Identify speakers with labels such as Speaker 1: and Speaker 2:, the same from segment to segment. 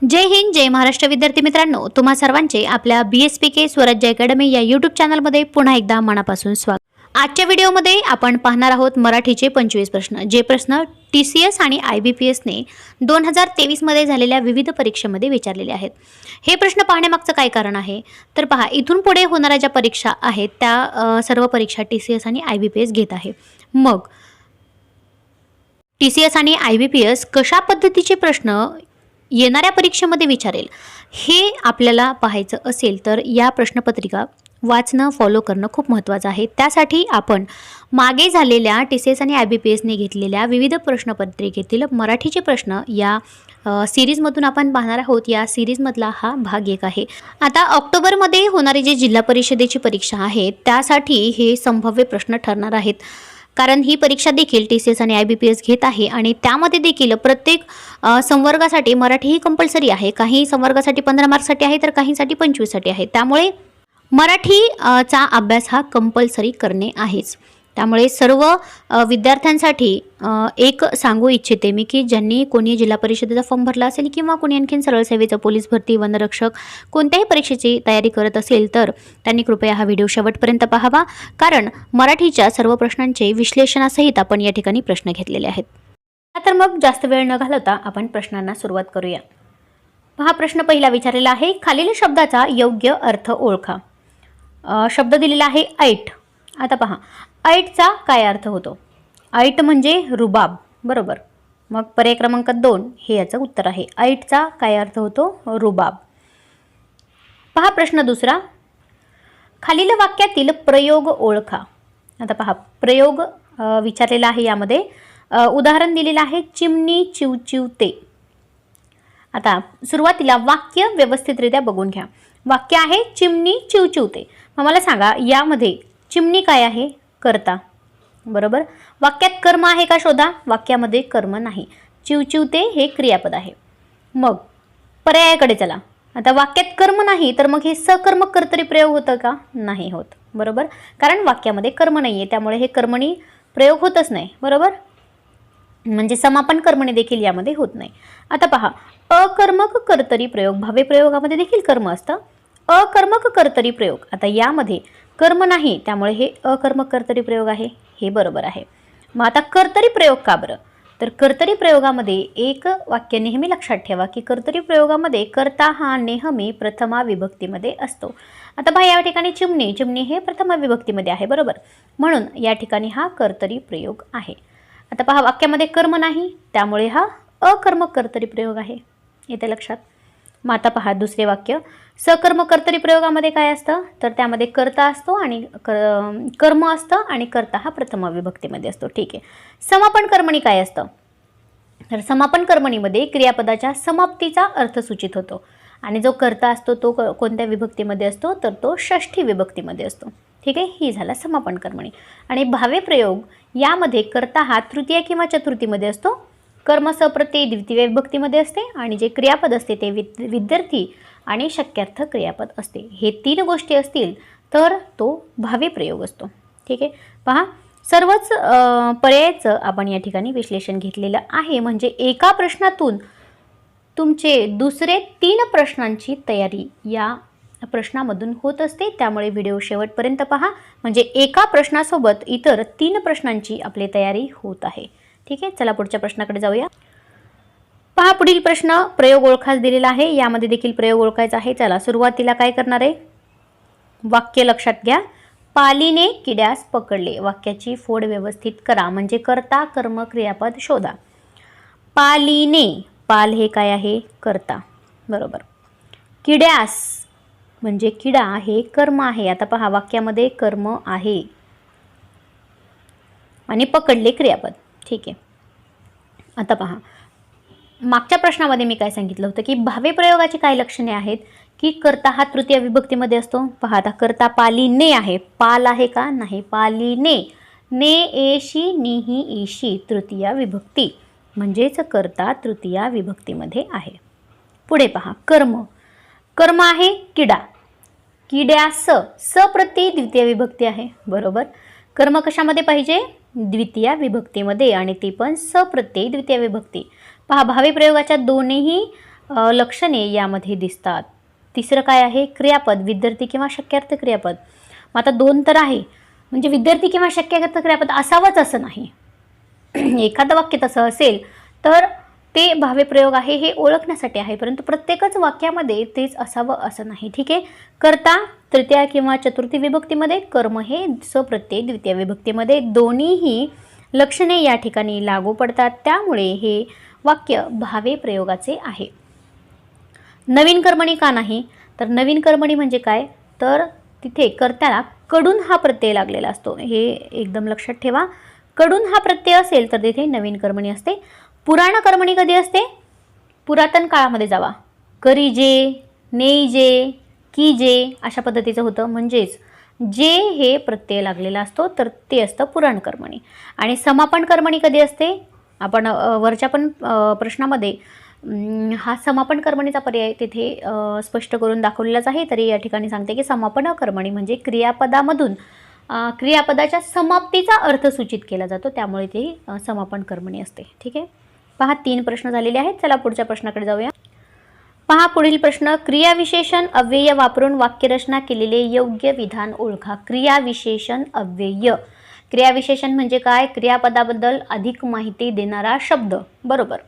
Speaker 1: जय हिंद, जय महाराष्ट्र विद्यार्थी मित्रांनो, तुम्हा सर्वांचे आपल्या BSPK स्वराज्य अकॅडमी या यूट्यूब चॅनलमध्ये पुन्हा एकदा मनापासून स्वागत. आजच्या व्हिडिओमध्ये आपण पाहणार आहोत मराठीचे 25 प्रश्न, जे प्रश्न TCS आणि IBPS ने 2023 मध्ये झालेल्या विविध परीक्षेमध्ये विचारलेले आहेत. हे प्रश्न पाहण्यामागचं काय कारण आहे तर पहा, इथून पुढे होणाऱ्या ज्या परीक्षा आहेत त्या सर्व परीक्षा TCS आणि IBPS घेत आहे. मग TCS आणि IBPS कशा पद्धतीचे प्रश्न येणाऱ्या परीक्षेमध्ये विचारेल हे आपल्याला पाहायचं असेल तर या प्रश्नपत्रिका वाचणं, फॉलो करणं खूप महत्त्वाचं आहे. त्यासाठी आपण मागे झालेल्या TCS आणि IBPS ने घेतलेल्या विविध प्रश्नपत्रिकेतील मराठीचे प्रश्न या सिरीजमधून आपण पाहणार आहोत. या सिरीजमधला हा भाग 1 आहे. आता ऑक्टोबरमध्ये होणारी जी जिल्हा परिषदेची परीक्षा आहे त्यासाठी हे संभाव्य प्रश्न ठरणार आहेत, कारण ही परीक्षा देखील TCS आणि IBPS घेत आहे आणि त्यामध्ये देखील प्रत्येक संवर्गासाठी मराठी ही कंपल्सरी आहे. काही संवर्गासाठी 15 मार्क्ससाठी आहे तर काहींसाठी 25 साठी आहे. त्यामुळे मराठीचा अभ्यास हा कंपल्सरी करणे आहेच. त्यामुळे सर्व विद्यार्थ्यांसाठी एक सांगू इच्छिते मी की ज्यांनी कोणी जिल्हा परिषदेचा फॉर्म भरला असेल किंवा कोणी आणखीन सरळ सेवेचा, पोलीस भरती, वनरक्षक कोणत्याही परीक्षेची तयारी करत असेल तर त्यांनी कृपया हा व्हिडिओ शेवटपर्यंत पाहावा, कारण मराठीच्या सर्व प्रश्नांचे विश्लेषणासहित आपण या ठिकाणी प्रश्न घेतलेले आहेत. तर मग जास्त वेळ न घालवता आपण प्रश्नांना सुरुवात करूया. हा प्रश्न पहिला विचारलेला आहे, खालील शब्दाचा योग्य अर्थ ओळखा. शब्द दिलेला आहे ऐट. आता पहा, ऐटचा काय अर्थ होतो? ऐट म्हणजे रुबाब, बरोबर. मग पर्याय क्रमांक 2 हे याचं उत्तर आहे. ऐटचा काय अर्थ होतो? रुबाब. पहा प्रश्न दुसरा, खालील वाक्यातील प्रयोग ओळखा. आता पहा, प्रयोग विचारलेला आहे. यामध्ये उदाहरण दिलेलं आहे, चिमणी चिवचिवते. आता सुरुवातीला वाक्य व्यवस्थितरित्या बघून घ्या. वाक्य आहे चिमणी चिवचिवते. मग मला सांगा, यामध्ये चिमणी काय आहे? कर्ता, बरोबर. वाक्यात कर्म आहे का शोधा. वाक्यामध्ये कर्म नाही. चिवचिवते हे क्रियापद आहे. मग पर्यायाकडे चला. आता वाक्यात कर्म नाही तर मग हे सकर्मक कर्तरी प्रयोग होतं का? नाही होत, बरोबर. कारण वाक्यामध्ये कर्म नाही आहे, त्यामुळे हे कर्मणी प्रयोग होतच नाही, बरोबर. म्हणजे समापन कर्मणी देखील यामध्ये होत नाही. आता पहा, अकर्मक कर्तरी प्रयोग. भावे प्रयोगामध्ये देखील कर्म असतं. अकर्मक कर्तरी प्रयोग. आता यामध्ये कर्म नाही, त्यामुळे हे अकर्मक कर्तरी प्रयोग आहे, हे बरोबर आहे. मग आता कर्तरी प्रयोग का बरं? तर कर्तरी प्रयोगामध्ये एक वाक्य नेहमी लक्षात ठेवा की कर्तरी प्रयोगामध्ये कर्ता हा नेहमी प्रथमा विभक्तीमध्ये असतो. आता पहा, या ठिकाणी चिमणी, चिमणी हे प्रथमा विभक्तीमध्ये आहे, बरोबर. म्हणून या ठिकाणी हा कर्तरी प्रयोग आहे. आता पहा, वाक्यामध्ये कर्म नाही, त्यामुळे हा अकर्मक कर्तरी प्रयोग आहे, येते लक्षात. मग आता पहा दुसरे वाक्य, सकर्म कर्तरी प्रयोगामध्ये काय असतं तर त्यामध्ये कर्ता असतो आणि कर्म असतं आणि कर्ता हा प्रथमा विभक्तीमध्ये असतो, ठीक आहे. समापन कर्मणी काय असतं तर समापन कर्मणीमध्ये क्रियापदाच्या समाप्तीचा अर्थ सूचित होतो आणि जो कर्ता असतो तो कोणत्या विभक्तीमध्ये असतो तर तो षष्ठी विभक्तीमध्ये असतो, ठीक आहे. ही झाला समापन कर्मणी. आणि भावे प्रयोग यामध्ये कर्ता हा तृतीय किंवा चतुर्थीमध्ये असतो, कर्म सप्रत्यय द्वितीय विभक्तीमध्ये असते आणि जे क्रियापद असते ते विद्यार्थी आणि शक्यार्थ क्रियापद असते. हे 3 गोष्टी असतील तर तो भावी प्रयोग असतो, ठीक आहे. पहा, सर्वच पर्यायाचं आपण या ठिकाणी विश्लेषण घेतलेलं आहे. म्हणजे एका प्रश्नातून तुमचे दुसरे 3 प्रश्नांची तयारी या प्रश्नामधून होत असते. त्यामुळे व्हिडिओ शेवटपर्यंत पहा, म्हणजे एका प्रश्नासोबत इतर 3 प्रश्नांची आपली तयारी होत आहे, ठीक आहे. चला पुढच्या प्रश्नाकडे जाऊया. पहा, पुढील प्रश्न प्रयोग ओळखाच दिलेला आहे. यामध्ये देखील प्रयोग ओळखायचा आहे. चला सुरुवातीला काय करणार आहे, वाक्य लक्षात घ्या. पालीने किड्यास पकडले. वाक्याची फोड व्यवस्थित करा, म्हणजे कर्ता कर्म क्रियापद शोधा. पालीने, पाल हे काय आहे? कर्ता, बरोबर. किड्यास म्हणजे किडा हे कर्म आहे. आता पहा, वाक्यामध्ये कर्म आहे आणि पकडले क्रियापद, ठीक आहे. आता पहा, मागच्या प्रश्नामध्ये मी काय सांगितलं होतं की भावे प्रयोगाची काय लक्षणे आहेत की कर्ता हा तृतीय विभक्तीमध्ये असतो. पहा, आता कर्ता पालीने आहे, पाल आहे का? नाही. पालीने, ने एशी निही ईशी तृतीय विभक्ती, म्हणजेच कर्ता तृतीय विभक्तीमध्ये आहे. पुढे पहा, कर्म. कर्म आहे किडा, किड्यास सप्रत्यय द्वितीय विभक्ती आहे, बरोबर. कर्म कशामध्ये पाहिजे? द्वितीय विभक्तीमध्ये, आणि ती पण सप्रत्यय द्वितीय विभक्ती. पहा, भावी प्रयोगाच्या दोन्ही लक्षणे यामध्ये दिसतात. तिसरं काय आहे, क्रियापद, विद्यार्थी किंवा शक्यार्थ क्रियापद. मग आता 2 तर आहे, म्हणजे विद्यार्थी किंवा शक्यार्थ क्रियापद असावंच असं नाही. एखादं वाक्य तसं असेल तर ते भाव्यप्रयोग आहे हे ओळखण्यासाठी आहे, परंतु प्रत्येकच वाक्यामध्ये तेच असावं असं नाही. ठीक आहे. कर्ता तृतीय किंवा चतुर्थी विभक्तीमध्ये, कर्म हे सप्रत्यय द्वितीय विभक्तीमध्ये. दोन्हीही लक्षणे या ठिकाणी लागू पडतात, त्यामुळे हे वाक्य भाव्यप्रयोगाचे आहे. नवीन कर्मणी का नाही, तर नवीन कर्मणी म्हणजे काय, तर तिथे कर्त्याला कडून हा प्रत्यय लागलेला असतो. हे एकदम लक्षात ठेवा. कडून हा प्रत्यय असेल तर तिथे नवीन कर्मणी असते. पुराण कर्मणी कधी असते, पुरातन काळामध्ये जावा, करीजे, नेईजे, कीजे अशा पद्धतीचं होतं. म्हणजेच जे हे प्रत्यय लागलेला असतो तर ते असतं पुराण कर्मणी. आणि समापन कर्मणी कधी असते, आपण वरच्या पण प्रश्नामध्ये हा समापन कर्मणीचा पर्याय तिथे स्पष्ट करून दाखवलेलाच आहे. तरी या ठिकाणी सांगते की समापन कर्मणी म्हणजे क्रियापदामधून क्रियापदाच्या समाप्तीचा अर्थ सूचित केला जातो, त्यामुळे ते समापन कर्मणी असते. ठीक आहे. पहा 3 प्रश्न झालेले आहेत. चला पुढच्या प्रश्नाकडे जाऊया. पहा पुढील प्रश्न, क्रियाविशेषण अव्यय वापरून वाक्यरचना केलेले योग्य विधान ओळखा. क्रियाविशेषण अव्यय, क्रियाविशेषण म्हणजे काय, क्रियापदाबद्दल अधिक माहिती देणारा शब्द. बरोबर.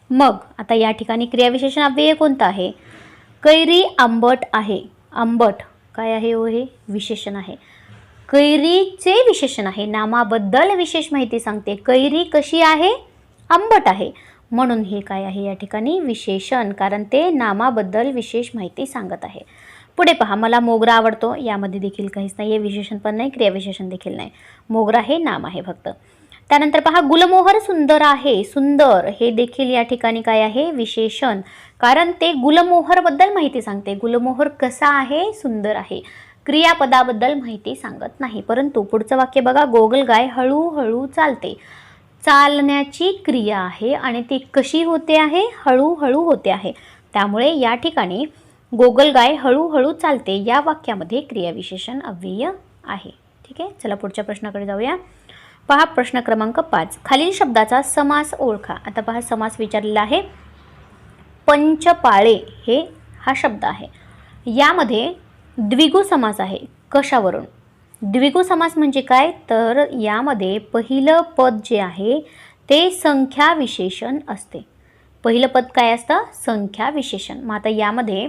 Speaker 1: मग आता या ठिकाणी क्रियाविशेषण अव्यय कोणतं आहे, कैरी आंबट आहे. आंबट काय आहे हो, हे विशेषण आहे. कैरीचे विशेषण आहे, नामाबद्दल विशेष माहिती सांगते. कैरी कशी आहे, आंबट आहे, म्हणून हे काय आहे या ठिकाणी विशेषण, कारण ते नामाबद्दल विशेष माहिती सांगत आहे. पुढे पहा, मला मोगरा आवडतो. यामध्ये देखील काहीच नाही, हे विशेषण पण नाही, क्रियाविशेषण देखील नाही. मोगरा हे नाम आहे फक्त. त्यानंतर पहा, गुलमोहर सुंदर आहे. सुंदर हे देखील या ठिकाणी काय आहे, विशेषण, कारण ते गुलमोहरबद्दल माहिती सांगते. गुलमोहर कसा आहे, सुंदर आहे. क्रियापदाबद्दल माहिती सांगत नाही. परंतु पुढचं वाक्य बघा, गोगलगाय हळूहळू चालते. चालण्याची क्रिया आहे आणि ती कशी होते आहे, हळूहळू होते आहे. त्यामुळे या ठिकाणी गोगलगाय हळूहळू चालते या वाक्यामध्ये क्रियाविशेषण अव्यय आहे. ठीक आहे. चला पुढच्या प्रश्नाकडे जाऊया. पहा प्रश्न क्रमांक 5, खालील शब्दाचा समास ओळखा. आता पहा समास विचारलेला आहे. पंचपाळे हे हा शब्द आहे. यामध्ये द्विगु समास आहे. कशावरून, द्विगु समास म्हणजे काय, तर यामध्ये पहिलं पद जे आहे ते संख्या विशेषण असते. पहिलं पद काय असतं, संख्या विशेषण. मग आता यामध्ये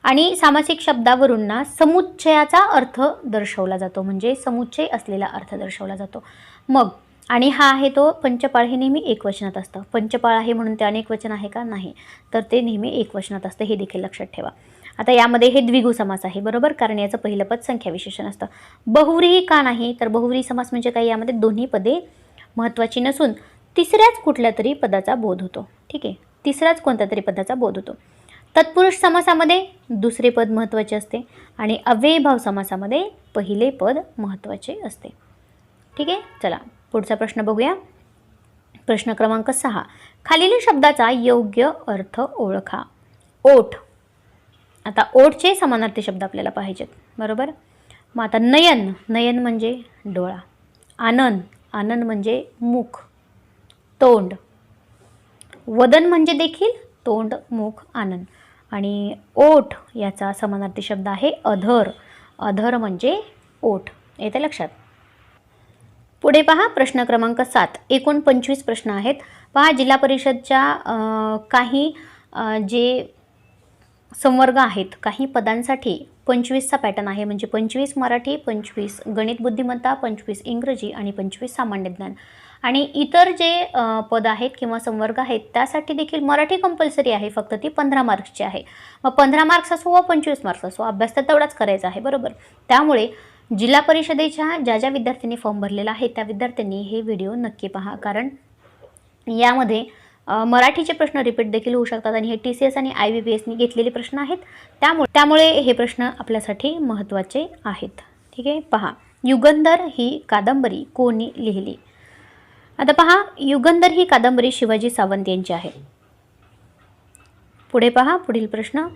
Speaker 1: आणि सामासिक शब्दावरून ना समुच्चयाचा अर्थ दर्शवला जातो, म्हणजे समुच्चय असलेला अर्थ दर्शवला जातो. मग आणि हा आहे तो पंचपाळ, हे नेहमी एकवचनात असतं. पंचपाळ आहे म्हणून ते अनेक वचन आहे का, नाही, तर ते नेहमी एकवचनात असतं, हे देखील लक्षात ठेवा. आता यामध्ये हे द्विगु समास आहे. बरोबर, कारण याचं पहिलं पद संख्या विशेषण असतं. बहुव्रीही का नाही, तर बहुव्रीही समास म्हणजे काय, यामध्ये दोन्ही पदे महत्त्वाची नसून तिसऱ्याच कुठल्या तरी पदाचा बोध होतो. ठीक आहे, तिसऱ्याच कोणत्या तरी पदाचा बोध होतो. तत्पुरुष समासामध्ये दुसरे पद महत्त्वाचे असते आणि अव्ययीभाव समासामध्ये पहिले पद महत्त्वाचे असते. ठीक आहे. चला पुढचा प्रश्न बघूया. प्रश्न क्रमांक 6, खालील शब्दाचा योग्य अर्थ ओळखा. ओठ, आता ओठचे समानार्थी शब्द आपल्याला पाहिजेत. बरोबर. मग आता नयन, नयन म्हणजे डोळा. आनंद, आनंद म्हणजे मुख, तोंड. वदन म्हणजे देखील तोंड, मुख, आनंद. आणि ओठ याचा समानार्थी शब्द आहे अधर. अधर म्हणजे ओठ. येते लक्षात. पुढे पहा प्रश्न क्रमांक 7, एकूण 25 प्रश्न आहेत. पहा जिल्हा परिषदच्या काही जे संवर्ग आहेत, काही पदांसाठी 25चा पॅटर्न आहे, म्हणजे 25 मराठी, 25 गणित बुद्धिमत्ता, 25 इंग्रजी आणि 25 सामान्य ज्ञान. आणि इतर जे पद आहेत किंवा संवर्ग आहेत त्यासाठी देखील मराठी कंपल्सरी आहे, फक्त ती 15 मार्क्सची आहे. मग 15 मार्क्स असो व 25 मार्क्स असो, अभ्यास तर तेवढाच करायचा आहे. बरोबर. त्यामुळे जिल्हा परिषदेच्या ज्या ज्या विद्यार्थ्यांनी फॉर्म भरलेला आहे त्या विद्यार्थ्यांनी हे व्हिडिओ नक्की पहा, कारण यामध्ये मराठीचे प्रश्न रिपीट देखील होऊ शकतात आणि हे TCS आणि IBPSनी घेतलेले प्रश्न आहेत. त्यामुळे हे प्रश्न आपल्यासाठी महत्त्वाचे आहेत. ठीक आहे. पहा, युगंधर ही कादंबरी कोणी लिहिली. आता पहा, युगंधर ही कादंबरी शिवाजी सावंत यांची आहे. पुढे पहा पुढील प्रश्न,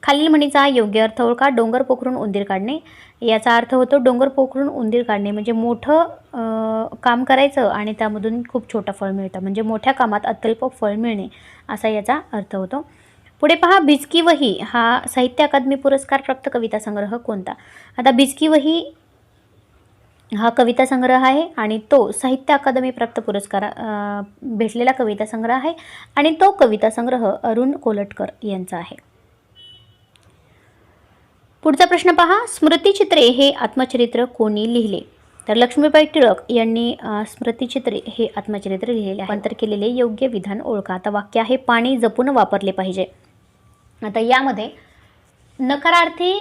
Speaker 1: खालील म्हणीचा योग्य अर्थ ओळखा. डोंगर पोखरून उंदीर काढणे, याचा अर्थ होतो डोंगर पोखरून उंदीर काढणे म्हणजे मोठं काम करायचं आणि त्यामधून खूप छोटं फळ मिळतं, म्हणजे मोठ्या कामात अत्यल्प फळ मिळणे असा याचा अर्थ होतो. पुढे पहा, भिजकी वही हा साहित्य अकादमी पुरस्कार प्राप्त कविता संग्रह कोणता? आता भिजकी वही हा कविता संग्रह आहे आणि तो साहित्य अकादमी प्राप्त पुरस्कार भेटलेला कविता संग्रह आहे आणि तो कविता संग्रह अरुण कोलटकर यांचा आहे. पुढचा प्रश्न पहा, स्मृतिचित्रे हे आत्मचरित्र कोणी लिहिले? तर लक्ष्मीबाई टिळक यांनी स्मृतिचित्रे हे आत्मचरित्र लिहिलेले आहे. नंतर केलेले योग्य विधान ओळखा. आता वाक्य आहे, पाणी जपून वापरले पाहिजे. आता यामध्ये नकारार्थी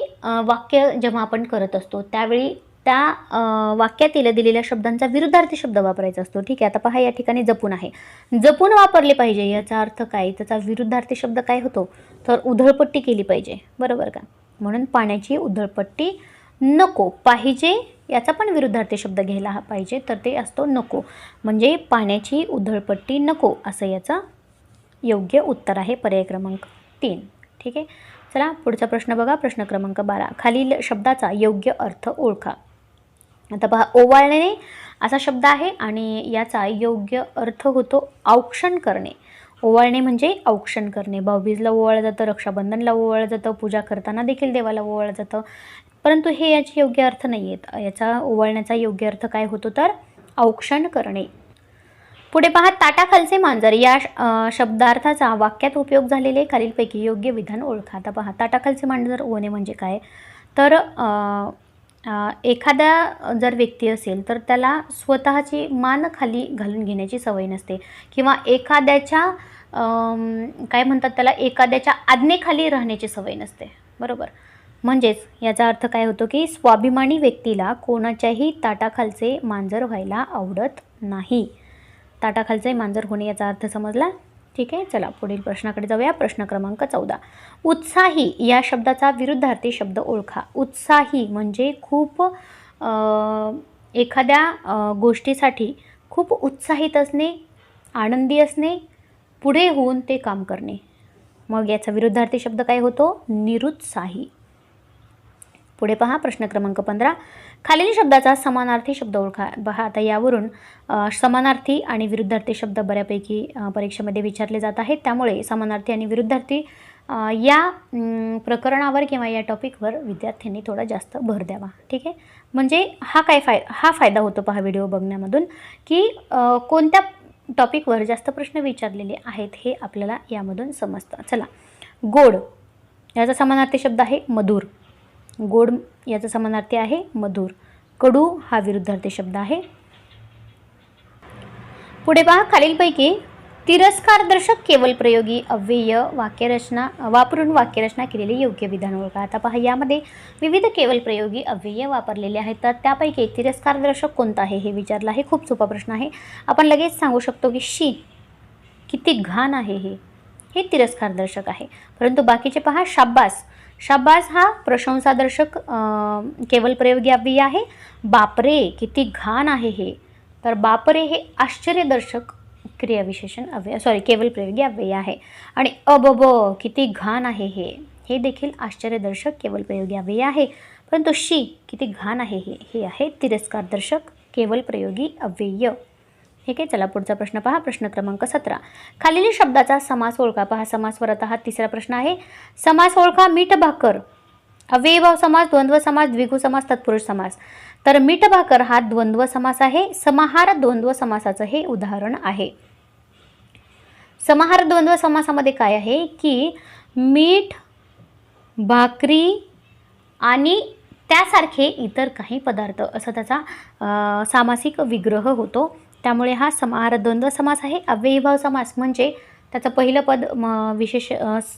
Speaker 1: वाक्य जेव्हा आपण करत असतो त्यावेळी त्या वाक्यातील दिलेल्या शब्दांचा विरुद्धार्थी शब्द वापरायचा असतो. ठीक आहे, आता पहा या ठिकाणी जपून आहे, जपून वापरले पाहिजे याचा अर्थ काय? त्याचा विरुद्धार्थी शब्द काय होतो? तर उधळपट्टी केली पाहिजे, बरोबर का? म्हणून पाण्याची उधळपट्टी नको. पाहिजे याचा पण विरुद्धार्थी शब्द घ्यायला पाहिजे, तर ते असतो नको. म्हणजे पाण्याची उधळपट्टी नको असं याचं योग्य उत्तर आहे, पर्याय क्रमांक 3. ठीक आहे, चला पुढचा प्रश्न बघा, प्रश्न क्रमांक 12. खालील शब्दाचा योग्य अर्थ ओळखा. आता पहा, ओवाळणे असा शब्द आहे आणि याचा योग्य अर्थ होतो औक्षण करणे. ओवाळणे म्हणजे औक्षण करणे. भाऊबीजला ओवाळलं जातं, रक्षाबंधनला ओवाळलं जातं, पूजा करताना देखील देवाला ओवाळलं जातं, परंतु हे याचे योग्य अर्थ नाही आहेत. याचा ओवाळण्याचा योग्य अर्थ काय होतो? तर औक्षण करणे. पुढे पहा, ताटाखालचे मांजर या शब्दार्थाचा वाक्यात उपयोग झालेले खालीलपैकी योग्य विधान ओळखा. आता पहा, ताटाखालचे मांजर ओणे म्हणजे काय? तर एखादा जर व्यक्ती असेल तर त्याला स्वतःची मान खाली घालून घेण्याची सवय नसते किंवा एखाद्याच्या काय म्हणतात त्याला, एखाद्याच्या आज्ञेखाली राहण्याची सवय नसते, बरोबर? म्हणजेच याचा अर्थ काय होतो की स्वाभिमानी व्यक्तीला कोणाच्याही ताटाखालचे मांजर व्हायला आवडत नाही. ताटाखालचे मांजर होणे याचा अर्थ समजला. ठीक आहे, चला पुढील प्रश्नाकडे जाऊया. प्रश्न क्रमांक 14. उत्साही या शब्दाचा विरुद्धार्थी शब्द ओळखा. उत्साही म्हणजे खूप एखाद्या गोष्टीसाठी खूप उत्साहित असणे, आनंदी असणे, पुढे होऊन ते काम करणे. मग याचा विरुद्धार्थी शब्द काय होतो? निरुत्साही. पुढे पहा, प्रश्न क्रमांक 15. खालील शब्दाचा समानार्थी शब्द ओळखा. पहा, आता यावरून समानार्थी आणि विरुद्धार्थी शब्द बऱ्यापैकी परीक्षेमध्ये विचारले जात आहेत, त्यामुळे समानार्थी आणि विरुद्धार्थी या प्रकरणावर किंवा या टॉपिकवर विद्यार्थ्यांनी थोडा जास्त भर द्यावा. ठीक आहे, म्हणजे हा फायदा होतो पहा व्हिडिओ बघण्यामधून, की कोणत्या टॉपिकवर जास्त प्रश्न विचारलेले आहेत हे आपल्याला यामधून समजतं. चला, गोड याचा समानार्थी शब्द आहे मधुर. गोड याचा समानार्थी आहे मधुर. कडू हा विरुद्धार्थी शब्द आहे. पुढे पहा, खालीलपैकी तिरस्कारदर्शक केवल प्रयोगी अव्यय वाक्यरचना वापरून वाक्यरचना केलेली योग्य विधान ओळखा. आता पहा, यामध्ये विविध केवल प्रयोगी अव्यय वापरलेले आहेत, तर त्यापैकी तिरस्कारदर्शक कोणता आहे हे विचारलं आहे. खूप सोपा प्रश्न आहे. आपण लगेच सांगू शकतो की शी, किती घाण आहे हे तिरस्कारदर्शक आहे. परंतु बाकीचे पहा, शाब्बास, शाब्बास हा प्रशंसादर्शक केवल प्रयोगी अव्यय आहे. बापरे, किती घाण आहे हे, तर बापरे हे आश्चर्यदर्शक क्रियाविशेषण अव्यय केवल प्रयोगी अव्यय आहे. आणि अबब, किती घाण आहे हे देखील आश्चर्यदर्शक केवल प्रयोगी अव्यय आहे. परंतु शी, किती घाण आहे हे आहे तिरस्कारदर्शक केवल प्रयोगी अव्यय. ठीक आहे, चला पुढचा प्रश्न पहा. प्रश्न क्रमांक 17. खालील शब्दाचा समास ओळखा. पहा, समासवरता हा तिसरा प्रश्न आहे. समास ओळखा. मीठ भाकर अव्ययीभाव समास, द्वंद्व समास, द्विगु समास, तत्पुरुष समास. तर मीठ भाकर हा द्वंद्व समास आहे. समाहार द्वंद्व समासाचं हे उदाहरण आहे. समाहार द्वंद्व समासामध्ये काय आहे की मीठ, भाकरी आणि त्यासारखे इतर काही पदार्थ असं त्याचा सामासिक विग्रह होतो. त्यामुळे हा समाहार द्वंद्व समास आहे. अव्ययीभाव समास म्हणजे त्याचं पहिलं पद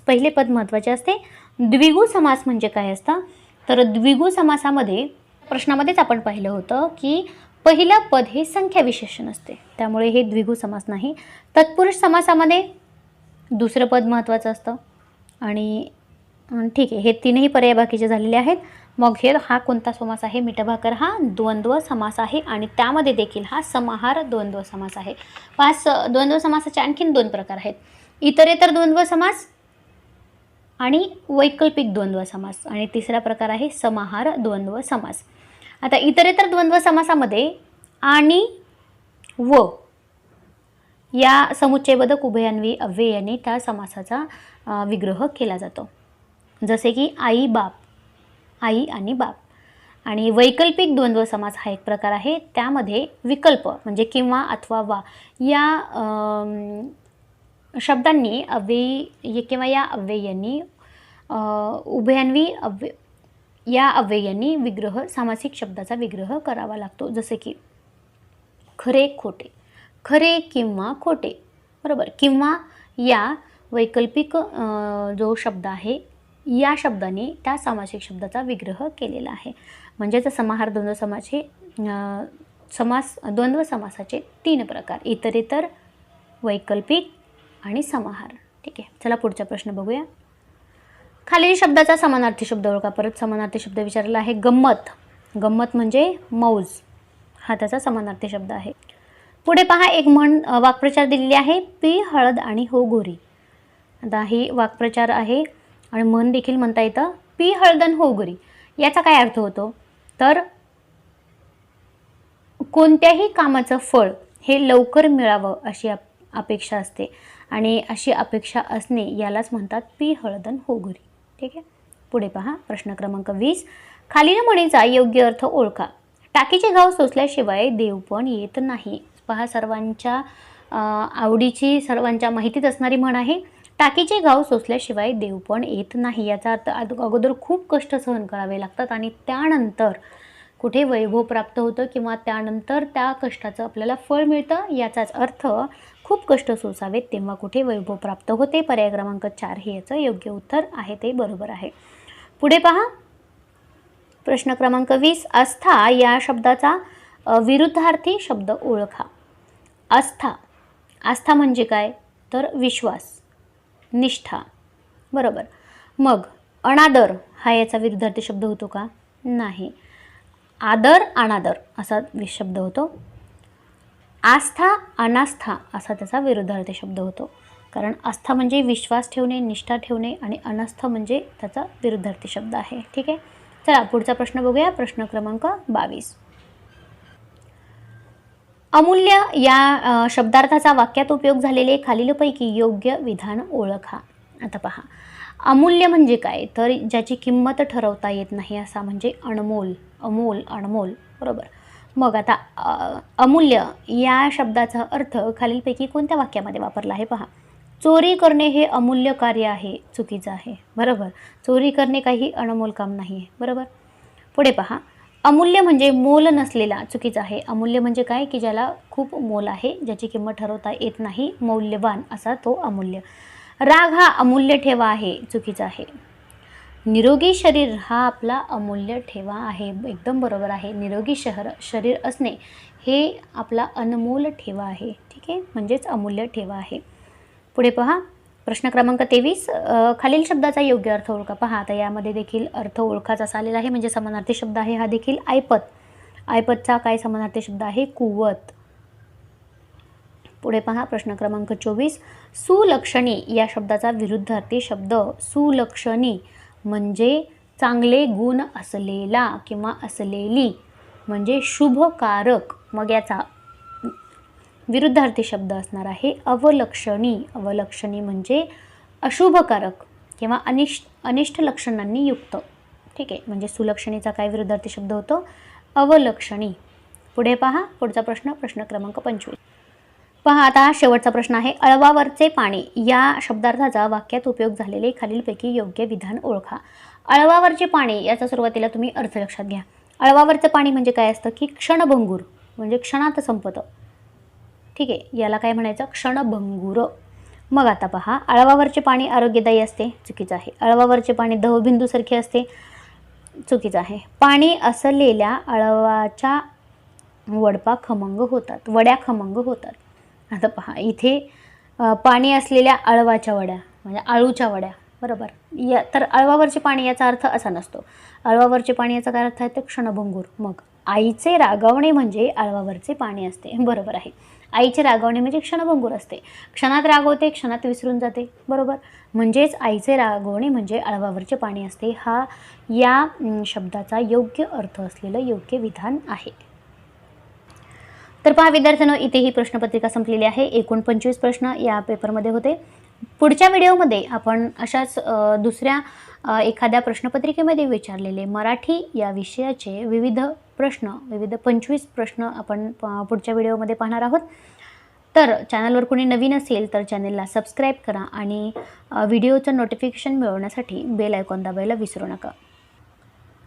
Speaker 1: पहिले पद महत्त्वाचे असते. द्विगु समास म्हणजे काय असतं? तर द्विगु समासामध्ये प्रश्नामध्येच आपण पाहिलं होतं की पहिलं पद हे संख्या विशेषण असते, त्यामुळे हे द्विगु समास नाही. तत्पुरुष समासामध्ये दुसरं पद महत्त्वाचं असतं आणि ठीक आहे, हे तीनही पर्याय बाकीचे झालेले आहेत. मग हा कोणता समास आहे? मीठभाकर हा द्वंद्व समास आहे आणि त्यामध्ये देखील हा समाहार द्वंद्व समास आहे. द्वंद्व समासाचे आणखीन 2 प्रकार आहेत. इतरेतर द्वंद्व समास आणि वैकल्पिक द्वंद्व समास आणि तिसरा प्रकार आहे समाहार द्वंद्व समास. आता इतरेतर द्वंद्व समासामध्ये आणि व या समुच्चयबोधक उभयान्वी अव्ययाने त्या समासाचा विग्रह केला जातो. जसे की आई बाप, आई आणि बाप. आणि वैकल्पिक द्वंद्व समास हा एक प्रकार आहे. त्यामध्ये विकल्प म्हणजे किंवा अथवा वा या शब्दांनी अव्ययी किंवा या अव्ययांनी उभयान्वी या अव्ययांनी विग्रह सामासिक शब्दाचा विग्रह करावा लागतो. जसे की खरे खोटे, खरे किंवा खोटे, बरोबर. किंवा या वैकल्पिक जो शब्द आहे या शब्दाने त्या सामासिक शब्दाचा विग्रह केलेला आहे. म्हणजेच समाहार द्वंद्व समास द्वंद्व समासाचे 3 प्रकार: इतरेतर, वैकल्पिक आणि समाहार. ठीक आहे, चला पुढचा प्रश्न बघूया. खालील शब्दाचा समानार्थी शब्द ओळखा. परत समानार्थी शब्द विचारलेला आहे. गंमत, गंमत म्हणजे मौज, हा त्याचा समानार्थी शब्द आहे. पुढे पहा, एक म्हण वाक्प्रचार दिलेली आहे. पी हळद आणि हो गोरी. आता ही वाक्प्रचार आहे आणि म्हण देखील म्हणता येतं. पी हळद आणि हो गोरी याचा काय अर्थ होतो तर कोणत्याही कामाचं फळ हे लवकर मिळावं अशी अपेक्षा असते आणि अशी अपेक्षा असणे यालाच म्हणतात पी हळद आणि हो गोरी. ठीक आहे, पुढे पहा प्रश्न क्रमांक 20. खालील म्हणीचा योग्य अर्थ ओळखा. टाकीचे घाव सोसल्याशिवाय देव पण येत नाही. पहा, सर्वांच्या आवडीची, सर्वांच्या माहितीत असणारी म्हण आहे. टाकीचे घाव सोसल्याशिवाय देव पण येत नाही. याचा अर्थ अगोदर खूप कष्ट सहन करावे लागतात आणि त्यानंतर कुठे वैभव प्राप्त होतं किंवा त्यानंतर त्या कष्टाचं आपल्याला फळ मिळतं. याचाच अर्थ खूप कष्ट सोसावेत तेव्हा कुठे वैभव प्राप्त होते. पर्याय क्रमांक 4 हे याचं योग्य उत्तर आहे, ते बरोबर आहे. पुढे पहा प्रश्न क्रमांक 20. आस्था या शब्दाचा विरुद्धार्थी शब्द ओळखा. आस्था, आस्था म्हणजे काय तर विश्वास, निष्ठा, बरोबर. मग अनादर हा याचा विरुद्धार्थी शब्द होतो का? नाही. आदर अनादर असा शब्द होतो. आस्था अनास्था असा त्याचा विरुद्धार्थी शब्द होतो. कारण आस्था म्हणजे विश्वास ठेवणे, निष्ठा ठेवणे आणि अनास्था म्हणजे त्याचा विरुद्धार्थी शब्द आहे. ठीक आहे, चला पुढचा प्रश्न बघूया. प्रश्न क्रमांक 22. अमूल्य या शब्दार्थाचा वाक्यात उपयोग झालेले खालीलपैकी योग्य विधान ओळखा. आता पहा, अमूल्य म्हणजे काय तर ज्याची किंमत ठरवता येत नाही असा म्हणजे अनमोल, अमोल, अनमोल, बरोबर. मग आता अमूल्य या शब्दाचा अर्थ खालीलपैकी कोणत्या वाक्यामध्ये वापरला आहे पहा. चोरी करणे हे अमूल्य कार्य आहे, चुकीचं आहे, बरोबर. चोरी करणे काही अनमोल काम नाही आहे, बरोबर. पुढे पहा, अमूल्य म्हणजे मोल नसलेला, चुकीचं आहे. अमूल्य म्हणजे काय की ज्याला खूप मोल आहे, ज्याची किंमत ठरवता येत नाही, मौल्यवान असा तो अमूल्य. राग हा अमूल्य ठेवा आहे, चुकीचा आहे. निरोगी शरीर हा आपला अमूल्य ठेवा आहे, एकदम बरोबर आहे. निरोगी शरीर असणे हे आपला अनमोल ठेवा आहे. ठीक आहे, म्हणजेच अमूल्य ठेवा आहे. पुढे पहा प्रश्न क्रमांक 23. खालील शब्दाचा योग्य अर्थ ओळखा. पहा, आता यामध्ये देखील अर्थ ओळखाचा असा आलेला आहे, म्हणजे समानार्थी शब्द आहे हा देखील. ऐपत, ऐपतचा काय समानार्थी शब्द आहे? कुवत. पुढे पहा प्रश्न क्रमांक 24. सुलक्षणी या शब्दाचा विरुद्धार्थी शब्द. सुलक्षणी म्हणजे चांगले गुण असलेला किंवा असलेली, म्हणजे शुभकारक. मग याचा विरुद्धार्थी शब्द असणार आहे अवलक्षणी. अवलक्षणी म्हणजे अशुभकारक किंवा अनिष्ट लक्षणांनी युक्त. ठीक आहे, म्हणजे सुलक्षणीचा काय विरुद्धार्थी शब्द होतो? अवलक्षणी. पुढे पहा पुढचा प्रश्न, प्रश्न क्रमांक 25. पहा, आता शेवटचा प्रश्न आहे. अळवावरचे पाणी या शब्दार्थाचा वाक्यात उपयोग झालेले खालीलपैकी योग्य विधान ओळखा. अळवावरचे पाणी याचा सुरुवातीला तुम्ही अर्थ लक्षात घ्या. अळवावरचं पाणी म्हणजे काय असतं की क्षणभंगूर, म्हणजे क्षणात संपतं. ठीक आहे, याला काय म्हणायचं? क्षणभंगूर. मग आता पहा, अळवावरचे पाणी आरोग्यदायी असते, चुकीचं आहे. अळवावरचे पाणी दवबिंदूसारखे असते, चुकीचं आहे. पाणी असलेल्या अळवाच्या वडपा खमंग होतात, वड्या खमंग होतात. आता पहा, इथे पाणी असलेल्या अळवाच्या वड्या म्हणजे आळूच्या वड्या, बरोबर. तर अळवावरचे पाणी याचा अर्थ असा नसतो. अळवावरचे पाणी याचा काय अर्थ आहे? तर क्षणभंगूर. मग आईचे रागवणे म्हणजे अळवावरचे पाणी असते, बरोबर आहे. आईचे रागवणे म्हणजे क्षणभंगूर असते, क्षणात रागवते, क्षणात विसरून जाते, बरोबर. म्हणजेच आईचे रागवणे म्हणजे अळवावरचे पाणी असते. हा या शब्दाचा योग्य अर्थ असलेलं योग्य विधान आहे. तर पहा विद्यार्थ्यांनो, इथे ही प्रश्नपत्रिका संपलेली आहे. एकूण 25 प्रश्न या पेपरमध्ये होते. पुढच्या व्हिडिओमध्ये आपण अशाच दुसऱ्या एखाद्या प्रश्नपत्रिकेमध्ये विचारलेले मराठी या विषयाचे विविध 25 प्रश्न आपण पुढच्या व्हिडिओमध्ये पाहणार आहोत. तर चॅनलवर कोणी नवीन असेल तर चॅनलला सबस्क्राईब करा आणि व्हिडिओचं नोटिफिकेशन मिळवण्यासाठी बेल आयकॉन दाबायला विसरू नका.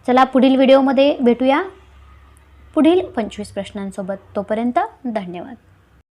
Speaker 1: चला पुढील व्हिडिओमध्ये भेटूया पुढील 25 प्रश्नांसोबत. तोपर्यंत धन्यवाद.